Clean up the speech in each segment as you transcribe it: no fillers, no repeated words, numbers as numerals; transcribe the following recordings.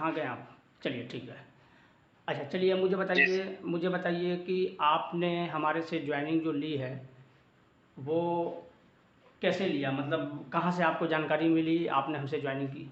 कहाँ गए आप? चलिए ठीक है। अच्छा चलिए मुझे बताइए कि आपने हमारे से ज्वाइनिंग जो ली है वो कैसे लिया, मतलब कहाँ से आपको जानकारी मिली, आपने हमसे ज्वाइनिंग की?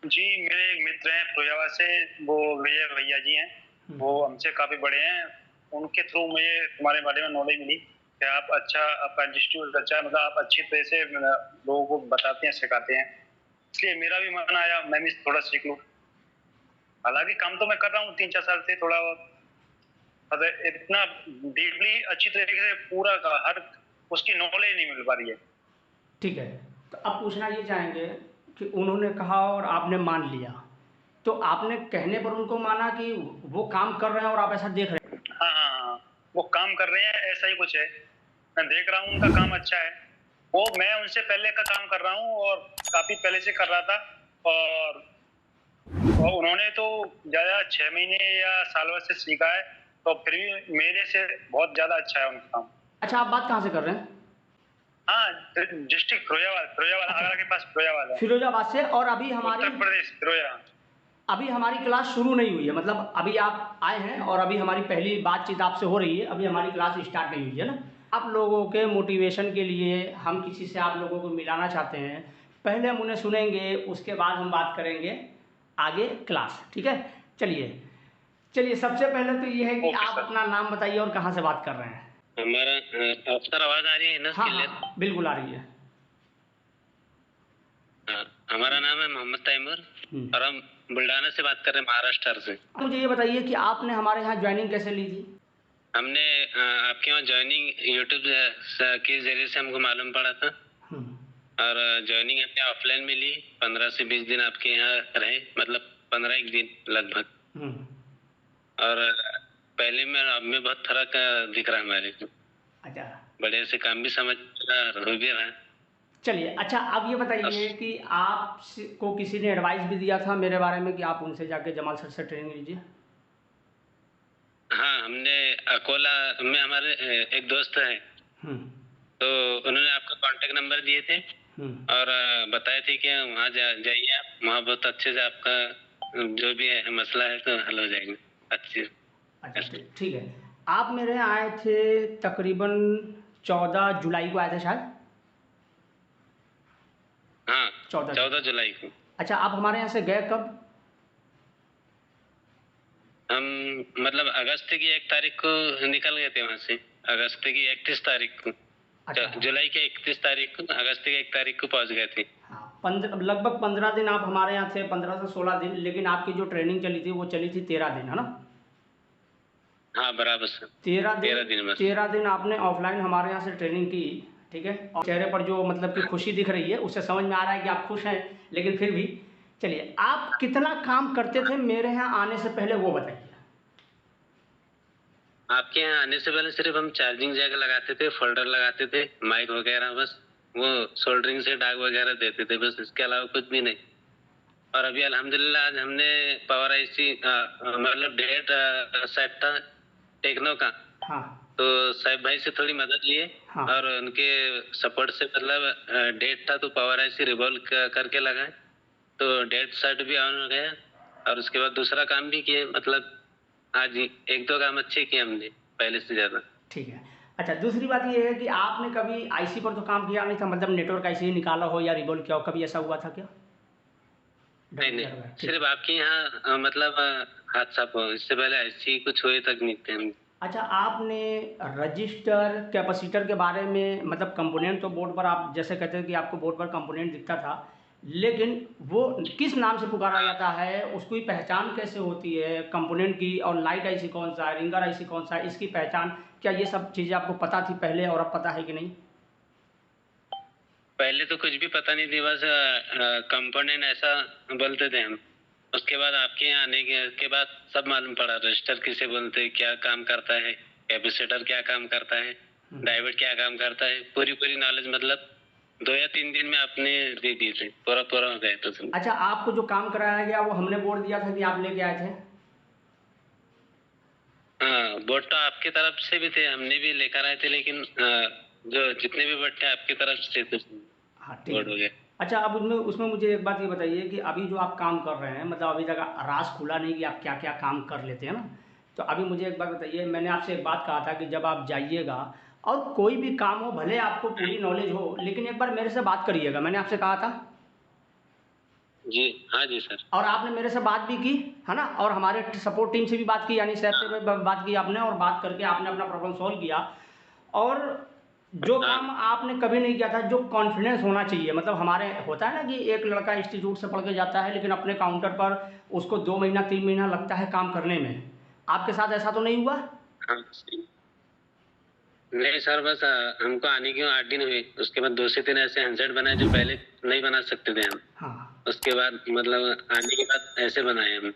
जी, मेरे एक मित्र हैं फिरोजाबाद से, वो विजय भैया जी हैं, वो हमसे काफ़ी बड़े हैं। उनके थ्रू मुझे तुम्हारे बारे में नॉलेज मिली कि आप अच्छा, आपका इंस्टीट्यूट अच्छा है, मतलब आप अच्छी तरह से लोगों को बताते हैं, सिखाते हैं। इसलिए मेरा भी मन आया, मैं भी थोड़ा सीख लूँ। हालाँकि काम तो मैं कर रहा हूँ 3-4 साल से थोड़ा बहुत, मतलब इतना डीपली अच्छी तरीके से पूरा का हर उसकी नॉलेज नहीं मिल पा रही है। ठीक है, तो अब पूछना ये चाहेंगे कि उन्होंने कहा और आपने मान लिया, तो आपने कहने पर उनको माना कि वो काम कर रहे हैं और आप ऐसा देख रहे हैं? हाँ, हाँ, हाँ, वो काम कर रहे हैं, ऐसा ही कुछ है। मैं देख रहा हूँ उनका काम अच्छा है। वो मैं उनसे पहले का काम कर रहा हूँ और काफ़ी पहले से कर रहा था, और उन्होंने तो ज़्यादा 6 महीने या साल भर से सीखा है, तो फिर भी मेरे से बहुत ज़्यादा अच्छा है उनका काम। अच्छा, आप बात कहाँ से कर रहे हैं? हाँ, डिस्ट्रिक्ट फिरोजाबाद, फिरोजाबाद अच्छा, आगरा के पास फिरोजाबाद है। फिरोजाबाद से। और उत्तर प्रदेश, फिरोजा। अभी हमारी क्लास शुरू नहीं हुई है, मतलब अभी आप आए हैं और अभी हमारी पहली बातचीत आपसे हो रही है, अभी हमारी क्लास स्टार्ट नहीं हुई है ना। आप लोगों के मोटिवेशन के लिए हम किसी से आप लोगों को मिलाना चाहते हैं, पहले हम उन्हें सुनेंगे, उसके बाद हम बात करेंगे आगे क्लास, ठीक है? चलिए चलिए, सबसे पहले तो ये है कि ओके आप सर। अपना नाम बताइए और कहाँ से बात कर रहे हैं? हमारा सर, आवाज़ आ रही है ना हाँ क्लियर? हाँ बिल्कुल आ रही है। हाँ, हमारा नाम है मोहम्मद तैमूर और हम बुल्ढाना से बात कर रहे हैं, महाराष्ट्र से। मुझे ये बताइए कि आपने हमारे यहाँ ज्वाइनिंग कैसे ली थी? हमने आपके यहाँ ज्वाइनिंग यूट्यूब के जरिए से हमको मालूम पड़ा था, और ज्वाइनिंग हमने ऑफलाइन में ली। 15 से 20 दिन आपके यहाँ रहे, मतलब 15 दिन लगभग। और पहले में अब में बहुत फर्क दिख रहा है हमारे को। अच्छा बढ़िया से काम भी समझ हो भी रहा है। चलिए, अच्छा अब ये बताइए कि आप को किसी ने एडवाइस भी दिया था मेरे बारे में कि आप उनसे जाके जमाल सर से ट्रेनिंग लीजिए? हाँ, हमने अकोला में हमारे एक दोस्त है, तो उन्होंने आपका कांटेक्ट नंबर दिए थे और बताए थे कि वहाँ जाइए आप, वहाँ बहुत अच्छे से आपका जो भी है मसला है तो हल हो जाएगा अच्छे। अच्छा ठीक है। आप मेरे यहाँ आए थे तकरीबन 14 जुलाई को आए थे शायद? हाँ, 14 14 जुलाई को। अच्छा, आप हमारे यहाँ से गए कब? हम मतलब अगस्त की 1 तारीख को निकल गए थे वहाँ से। अगस्त की 31 तारीख को। अच्छा, जुलाई के 31 तारीख को, अगस्त की 1 तारीख को पहुँच गए थे। हाँ, लगभग 15 दिन आप हमारे यहाँ थे, 15 से 16 दिन, लेकिन आपकी जो ट्रेनिंग चली थी वो चली थी 13 दिन, है ना? हाँ, बराबर सर। 13 दिन बस। 13 दिन आपने ऑफलाइन हमारे यहाँ से ट्रेनिंग की, ठीक है? और चेहरे पर जो मतलब कि खुशी दिख रही है उससे समझ में आ रहा है कि आप खुश हैं, लेकिन फिर भी चलिए, आप कितना काम करते थे मेरे यहाँ आने से पहले वो बताइए। आपके यहाँ आने से पहले सिर्फ हम चार्जिंग जैक लगाते थे, फोल्डर लगाते थे, माइक वगैरह, बस वो सोल्डरिंग से डाग वगैरह देते थे, बस इसके अलावा कुछ भी नहीं। और अभी अल्हम्दुलिल्लाह आज हमने पावर आईसी मतलब डेट सेट था टेक्नो का, हाँ तो साहिब भाई से थोड़ी मदद लिए, हाँ और उनके सपोर्ट से मतलब डेट था तो पावर आईसी रिवॉल्व करके लगाए, तो डेट सेट भी ऑन हो गया। और उसके बाद दूसरा काम भी किए, मतलब आज 1-2 काम अच्छे किए हमने पहले से ज़्यादा। ठीक है। अच्छा, दूसरी बात ये है कि आपने कभी आईसी पर तो काम किया नहीं था, मतलब नेटवर्क आईसी निकाला हो या रिवॉल्व किया हो, कभी ऐसा हुआ था क्या? नहीं, नहीं, ठीक सिर्फ है। आपके यहाँ मतलब हादसा हुआ, इससे पहले ऐसी कुछ हुए तक नहीं थे हम। अच्छा, आपने रजिस्टर कैपेसिटर के बारे में, मतलब कंपोनेंट तो बोर्ड पर आप जैसे कहते हैं कि आपको बोर्ड पर कंपोनेंट दिखता था, लेकिन वो किस नाम से पुकारा जाता है, उसकी पहचान कैसे होती है कंपोनेंट की, और लाइट आईसी कौन सा है, रिंगर आईसी कौन सा है, इसकी पहचान क्या, ये सब चीज़ें आपको पता थी पहले और अब पता है कि नहीं? पहले तो कुछ भी पता नहीं थी, बस कंपोनेंट ऐसा बोलते थे हम। उसके बाद आपके यहाँ आने के बाद सब मालूम पड़ा, रजिस्टर किसे बोलते हैं, क्या काम करता है, कैपेसिटर क्या काम करता है, डायोड क्या काम करता है, पूरी नॉलेज मतलब 2 या 3 दिन में आपने दे दिए थे, पूरा हो गया था सब। अच्छा, आपको जो काम कराया गया वो हमने बोर्ड दिया था कि आप लेके आए थे? हाँ, बोर्ड तो आपकी तरफ से भी थे, हमने भी लेकर आए थे, लेकिन जो जितने भी बोर्ड थे आपकी तरफ से थे, हाँ बोर्ड ठीक हो है। गया। अच्छा, अब उसमें उसमें मुझे एक बात ये बताइए कि अभी जो आप काम कर रहे हैं, मतलब अभी तक राज़ खुला नहीं कि आप क्या-क्या काम कर लेते हैं ना? तो अभी मुझे एक बात बताइए, मैंने आपसे एक बात कहा था कि जब आप जाइएगा और कोई भी काम हो, भले आपको पूरी नॉलेज हो, लेकिन एक बार मेरे से बात करिएगा, मैंने आपसे कहा था। जी, हाँ जी सर। और आपने मेरे से बात भी की, है ना? और हमारे सपोर्ट टीम से भी बात की, यानी सर से हाँ, भी बात की आपने, और बात करके आपने अपना प्रॉब्लम सॉल्व किया। और जो हाँ, काम आपने कभी नहीं किया था, जो कॉन्फिडेंस होना चाहिए, मतलब हमारे होता है ना कि एक लड़का इंस्टीट्यूट से पढ़ के जाता है, लेकिन अपने काउंटर पर उसको 2 महीना 3 महीना लगता है काम करने में। आपके साथ ऐसा तो नहीं हुआ? हाँ, सही। नहीं सर, बस हमको आने के 8 दिन हुए। उसके बाद 2 से 3 ऐसे हैंडसेट बनाए जो पहले नहीं बना सकते थे हम। हाँ। उसके बाद मतलब आने के बाद ऐसे बनाए हम।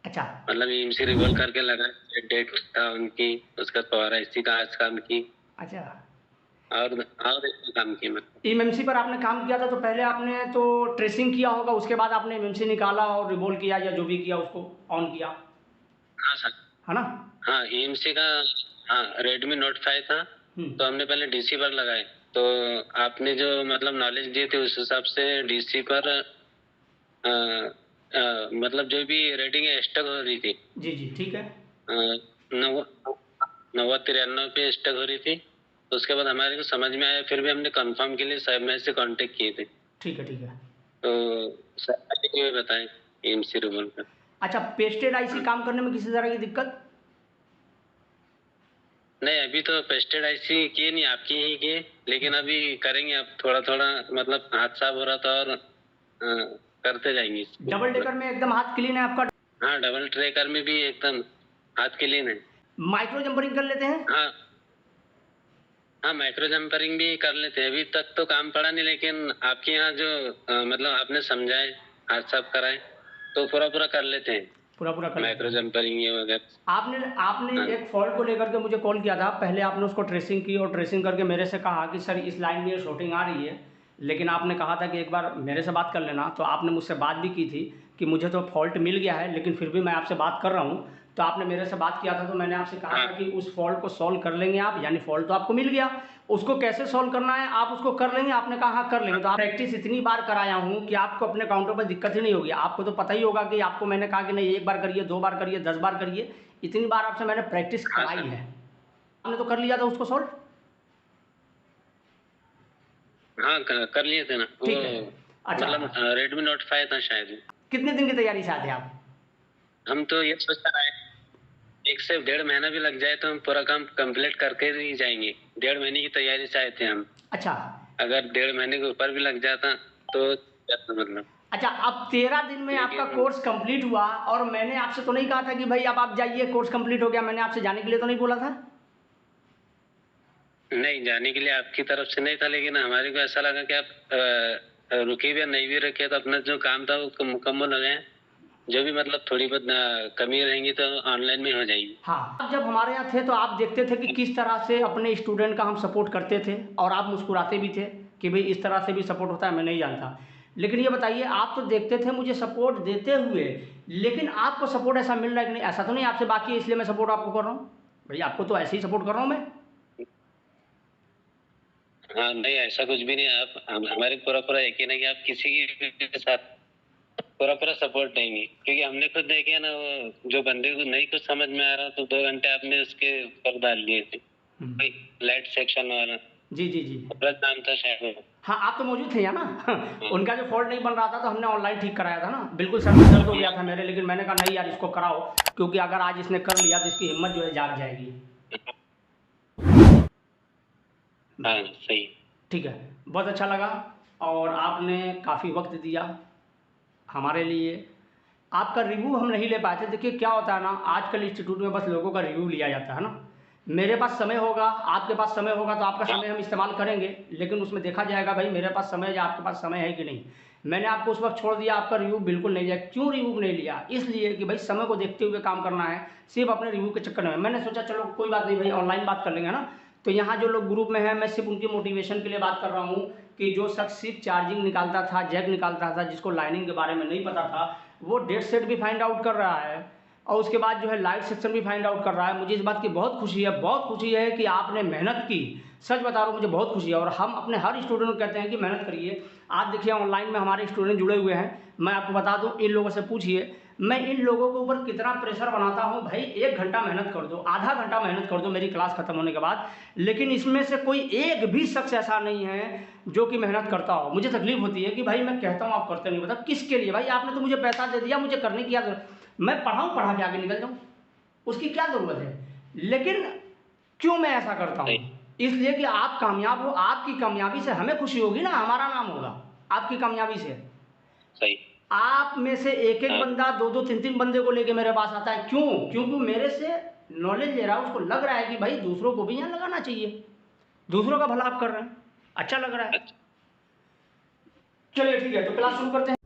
अच्छा। मतलब ईएमसी रिवॉल्व करके लगाए, डेट था उनकी, उसके बाद फव्वारा इसी का आज काम की, अच्छा। और एक काम की मतलब। एमएमसी पर आपने काम किया था, तो पहले आपने तो ट्रेसिंग किया होगा, उसके बाद आपने एमएमसी निकाला और रिवोल्व किया या जो भी किया उसको ऑन किया, हाँ सर। है ना? हाँ, ईएमसी का। हाँ, रेडमी नोट 5 था, हुँ। तो हमने पहले डीसी पर लगाए। तो आपने जो मतलब नॉलेज दी थी उस हिसाब से डीसी पर मतलब जो भी रेटिंग स्टक हो रही थी, जी, जी, ठीक है। 90-93 पे स्टक हो रही थी। तो उसके बाद हमारे को समझ में आया, फिर भी हमने कंफर्म के लिए साहब मैच से कांटेक्ट किए थे। ठीक है, ठीक है। तो साहब ने ये बताए एएमसी रूबल का। अच्छा, पेस्टेड आईसी हाँ। काम करने में किसी तरह की दिक्कत? नहीं, अभी तो पेस्टेड आईसी किए नहीं, आपकी ही किए, लेकिन अभी करेंगे। अब थोड़ा थोड़ा मतलब हाथ साफ हो रहा था, और करते जाएंगे इसको डबल पूरा। डेकर में एकदम हाथ क्लीन है आपका? हाँ, डबल ट्रेकर में भी एकदम हाथ क्लीन है। माइक्रो जंपरिंग कर लेते हैं? हाँ, हाँ, माइक्रो जंपरिंग भी कर लेते हैं। अभी तक तो काम पड़ा नहीं, लेकिन आपके यहाँ जो मतलब आपने समझाए, हाथ साफ कराए, तो पूरा पूरा कर लेते हैं। पूरा-पूरा कर लेते माइक्रो हैं। जंपरिंग ये वगैरह। आपने आपने हाँ, एक फ़ॉल्ट को लेकर के मुझे कॉल किया था। पहले आपने उसको ट्रेसिंग की और ट्रेसिंग करके मेरे से कहा कि सर इस लाइन में ये शॉर्टिंग आ रही है। लेकिन आपने कहा था कि एक बार मेरे से बात कर लेना, तो आपने मुझसे बात भी की थी कि मुझे तो फ़ॉल्ट मिल गया है, लेकिन फिर भी मैं आपसे बात कर रहा हूँ। तो आपने मेरे से बात किया था, तो मैंने आपसे कहा हाँ, था कि उस फ़ॉल्ट को सॉल्व कर लेंगे आप, यानी फ़ॉल्ट तो आपको मिल गया, उसको कैसे सॉल्व करना है आप उसको कर लेंगे। आपने कहा हाँ कर लेंगे। तो आप प्रैक्टिस इतनी बार कराया हूँ कि आपको अपने काउंटर पर दिक्कत ही नहीं होगी। आपको तो पता ही होगा कि आपको मैंने कहा कि नहीं 1 बार करिए, 2 बार करिए, 10 बार करिए, इतनी बार आपसे मैंने प्रैक्टिस हाँ कराई सर। है। आपने तो कर लिया था उसको सॉल्व? हाँ, कर लिए थे ना वो। ठीक है। अच्छा, मतलब रेडमी नोट 5 था शायद। कितने दिन की तैयारी से आते हैं आप? हम तो ये सोच रहे हैं, 1 से 1.5 महीना भी लग जाए तो हम पूरा काम कंप्लीट करके ही जाएंगे। 1.5 महीने की तैयारी से आए थे हम। अच्छा। अगर 1.5 महीने के ऊपर भी लग जाता तो मतलब। अच्छा, अब 13 दिन में आपका लेकिन कोर्स कंप्लीट हुआ, और मैंने आपसे तो नहीं कहा था कि भाई अब आप जाइए कोर्स कंप्लीट हो गया, मैंने आपसे जाने के लिए तो नहीं बोला था? नहीं, जाने के लिए आपकी तरफ से नहीं था, लेकिन हमारे को ऐसा लगा कि आप रुके भी या नहीं भी रखे तो अपना जो काम था वो मुकम्मल हो गया। जो भी मतलब थोड़ी बहुत कमी रहेंगी तो ऑनलाइन में हो जाएगी। हाँ, आप जब हमारे यहाँ थे तो आप देखते थे कि किस तरह से अपने स्टूडेंट का हम सपोर्ट करते थे, और आप मुस्कुराते भी थे कि भाई इस तरह से भी सपोर्ट होता है, मैं नहीं जानता। लेकिन ये बताइए, आप तो देखते थे मुझे सपोर्ट देते हुए, लेकिन आपको सपोर्ट ऐसा मिल रहा है कि नहीं? ऐसा तो नहीं आपसे बाकी है इसलिए मैं सपोर्ट आपको कर रहा हूँ? भाई आपको तो ऐसे ही सपोर्ट कर रहा हूँ मैं। हाँ, नहीं ऐसा कुछ भी नहीं है। आप हमारे पूरा पूरा यकीन है कि आप किसी की भी साथ पूरा पूरा सपोर्ट देंगे, क्योंकि हमने खुद देखे ना, वो जो बंदे को नहीं कुछ समझ में आ रहा तो 2 घंटे आपने उसके ऊपर डाल दिए थे। हम्म। लाइट सेक्शन वाला जी, जी, जी। अपना नाम था शायद वो। हाँ, आप तो मौजूद थे यहाँ ना। हाँ, उनका जो फॉल्ट नहीं बन रहा था तो हमने ऑनलाइन ठीक कराया था ना। बिल्कुल सर में दर्द हो गया था मेरे, लेकिन मैंने कहा नहीं यार इसको कराओ, क्योंकि अगर आज इसने कर लिया तो इसकी हिम्मत जो है जाग जाएगी। हाँ, सही। ठीक है, बहुत अच्छा लगा, और आपने काफ़ी वक्त दिया हमारे लिए। आपका रिव्यू हम नहीं ले पाए थे। देखिए क्या होता है ना, आजकल इंस्टीट्यूट में बस लोगों का रिव्यू लिया जाता है ना। मेरे पास समय होगा, आपके पास समय होगा, तो आपका समय हम इस्तेमाल करेंगे, लेकिन उसमें देखा जाएगा भाई मेरे पास समय है या आपके पास समय है कि नहीं। मैंने आपको उस वक्त छोड़ दिया, आपका रिव्यू बिल्कुल नहीं लिया। क्यों रिव्यू नहीं लिया? इसलिए कि भाई समय को देखते हुए काम करना है, सिर्फ अपने रिव्यू के चक्कर में। मैंने सोचा चलो कोई बात नहीं भाई, ऑनलाइन बात कर लेंगे ना। तो यहाँ जो लोग ग्रुप में हैं, मैं सिर्फ उनकी मोटिवेशन के लिए बात कर रहा हूँ कि जो शख्स सिर्फ चार्जिंग निकालता था, जैक निकालता था, जिसको लाइनिंग के बारे में नहीं पता था, वो डेड सेट भी फाइंड आउट कर रहा है, और उसके बाद जो है लाइट सेक्शन भी फाइंड आउट कर रहा है। मुझे इस बात की बहुत खुशी है, बहुत खुशी है कि आपने मेहनत की, सच बता रहा हूँ, मुझे बहुत खुशी है। और हम अपने हर स्टूडेंट को कहते हैं कि मेहनत करिए। आज देखिए ऑनलाइन में हमारे स्टूडेंट जुड़े हुए हैं, मैं आपको बता दूं, इन लोगों से पूछिए मैं इन लोगों के ऊपर कितना प्रेशर बनाता हूं। भाई 1 घंटा मेहनत कर दो, आधा घंटा मेहनत कर दो मेरी क्लास खत्म होने के बाद, लेकिन इसमें से कोई एक भी शख्स ऐसा नहीं है जो कि मेहनत करता हो। मुझे तकलीफ होती है कि भाई मैं कहता हूँ आप करते नहीं, बताओ किसके लिए? भाई आपने तो मुझे पैसा दे दिया, मुझे करने की क्या जरूरत? मैं पढ़ाऊँ, पढ़ा के आगे निकल जाऊँ, उसकी क्या ज़रूरत है? लेकिन क्यों मैं ऐसा करता हूँ? इसलिए कि आप कामयाब हो, आपकी कामयाबी से हमें खुशी होगी ना, हमारा नाम होगा आपकी कामयाबी से। सही। आप में से एक-एक बंदा 2-2 3-3 बंदे को लेके मेरे पास आता है, क्यों? क्योंकि मेरे से नॉलेज ले रहा है, उसको लग रहा है कि भाई दूसरों को भी यहाँ लगाना चाहिए, दूसरों का भला आप कर रहे हैं, अच्छा लग रहा है। चलिए ठीक है, तो क्लास शुरू करते हैं।